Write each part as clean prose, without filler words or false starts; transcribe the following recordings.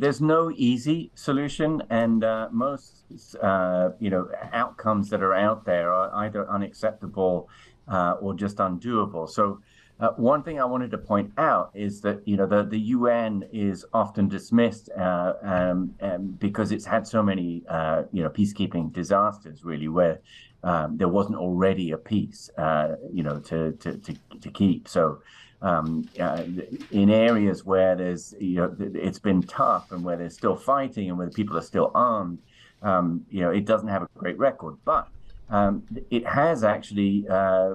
There's no easy solution, and most outcomes that are out there are either unacceptable or just undoable. So one thing I wanted to point out is that the UN is often dismissed because it's had so many peacekeeping disasters, really, where there wasn't already a peace to keep. So in areas where there's it's been tough and where there's still fighting and where the people are still armed, it doesn't have a great record, but it has actually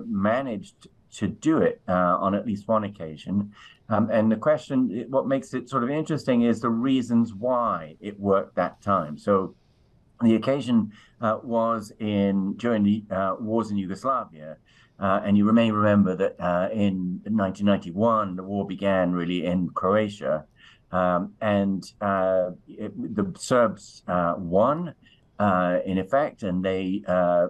managed to do it on at least one occasion. And the question, what makes it sort of interesting is the reasons why it worked that time. So the occasion was during the wars in Yugoslavia. And you may remember that in 1991, the war began really in Croatia. The Serbs won, in effect, and they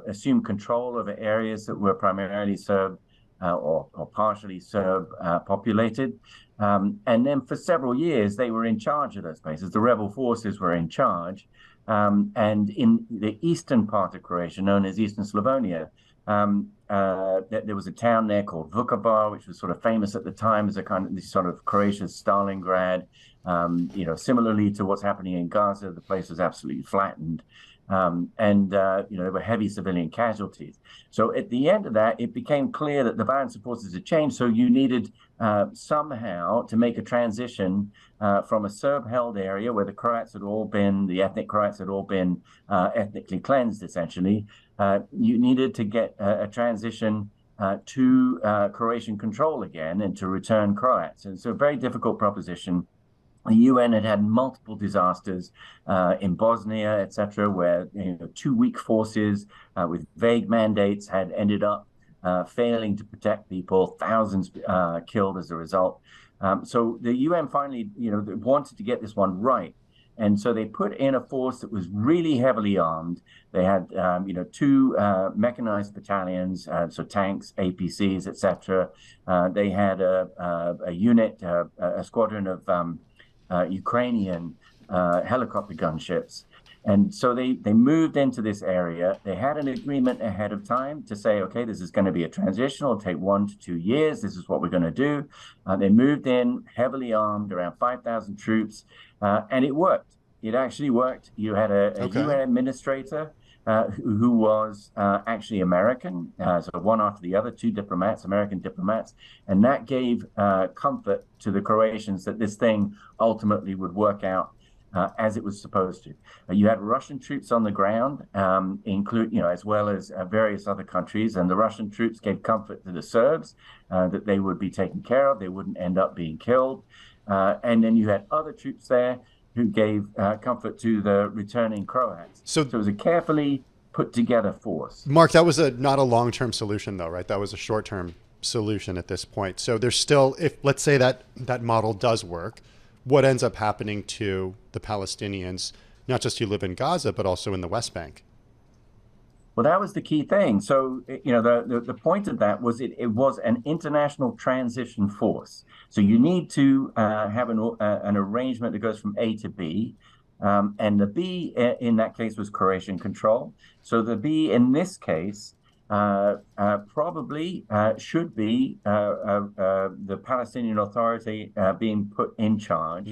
assumed control over areas that were primarily Serb or partially Serb populated. And then for several years, they were in charge of those places. The rebel forces were in charge. And in the eastern part of Croatia, known as Eastern Slavonia, there was a town there called Vukovar, which was sort of famous at the time as a kind of this sort of Croatia's Stalingrad. Similarly to what's happening in Gaza, the place was absolutely flattened. There were heavy civilian casualties. So at the end of that, it became clear that the balance of forces had changed. So you needed somehow to make a transition from a Serb-held area where the ethnic Croats had all been ethnically cleansed, essentially. You needed to get a transition to Croatian control again and to return Croats. And so a very difficult proposition. The UN had multiple disasters in Bosnia, etc., where two weak forces with vague mandates had ended up failing to protect people, thousands killed as a result. So the UN finally, wanted to get this one right. And so they put in a force that was really heavily armed. They had, two mechanized battalions, so tanks, APCs, etc. They had a unit, a squadron of Ukrainian helicopter gunships. And so they moved into this area. They had an agreement ahead of time to say, okay, this is going to be a transition. It'll take 1 to 2 years. This is what we're going to do. They moved in heavily armed, around 5,000 troops, and it worked. It actually worked. You had a UN administrator who was actually American, so one after the other, two diplomats, American diplomats, and that gave comfort to the Croatians that this thing ultimately would work out as it was supposed to. You had Russian troops on the ground, as well as various other countries, and the Russian troops gave comfort to the Serbs that they would be taken care of, they wouldn't end up being killed. And then you had other troops there who gave comfort to the returning Croats. So it was a carefully put together force. Mark, that was not a long-term solution though, right? That was a short-term solution at this point. So there's still, if let's say that model does work, what ends up happening to the Palestinians, not just who live in Gaza, but also in the West Bank? Well, that was the key thing. So, the point of that was it was an international transition force. So you need to have an arrangement that goes from A to B. And the B in that case was Croatian control. So the B in this case probably should be the Palestinian Authority being put in charge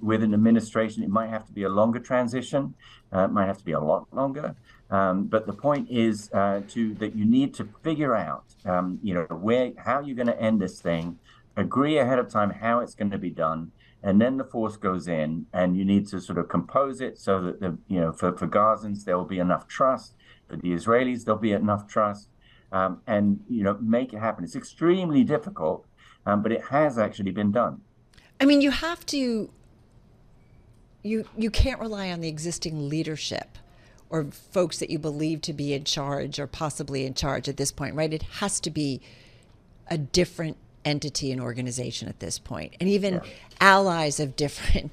with an administration. It might have to be a longer transition. It might have to be a lot longer. But the point is that you need to figure out, how you're going to end this thing, agree ahead of time how it's going to be done, and then the force goes in, and you need to sort of compose it so that for Gazans there will be enough trust. For the Israelis, there'll be enough trust, and make it happen. It's extremely difficult, but it has actually been done. I mean, you have to. You can't rely on the existing leadership or folks that you believe to be in charge or possibly in charge at this point, right? It has to be a different entity and organization at this point, and even allies of different.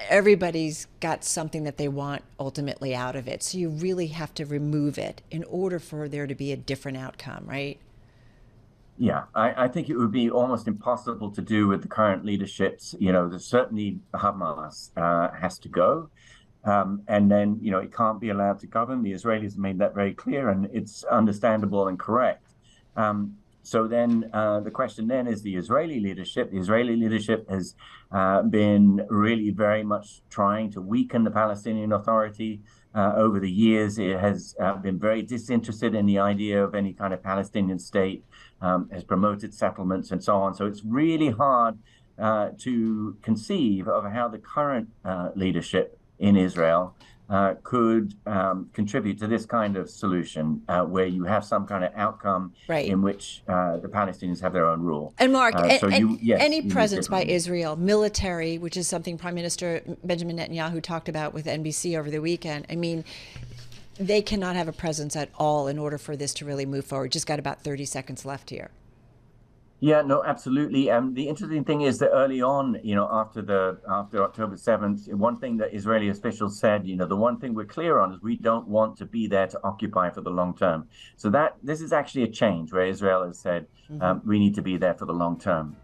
Everybody's got something that they want ultimately out of it. So you really have to remove it in order for there to be a different outcome, right? Yeah, I think it would be almost impossible to do with the current leaderships. Certainly Hamas has to go. And then, it can't be allowed to govern. The Israelis made that very clear, and it's understandable and correct. So then the question then is the Israeli leadership. The Israeli leadership has been really very much trying to weaken the Palestinian Authority over the years. It has been very disinterested in the idea of any kind of Palestinian state, has promoted settlements and so on. So it's really hard to conceive of how the current leadership in Israel could contribute to this kind of solution where you have some kind of outcome in which the Palestinians have their own rule. And Mark, any presence by Israel, military, which is something Prime Minister Benjamin Netanyahu talked about with NBC over the weekend, I mean, they cannot have a presence at all in order for this to really move forward. Just got about 30 seconds left here. Yeah, no, absolutely. The interesting thing is that early on, after October 7th, one thing that Israeli officials said, the one thing we're clear on is we don't want to be there to occupy for the long term. So this is actually a change where Israel has said we need to be there for the long term.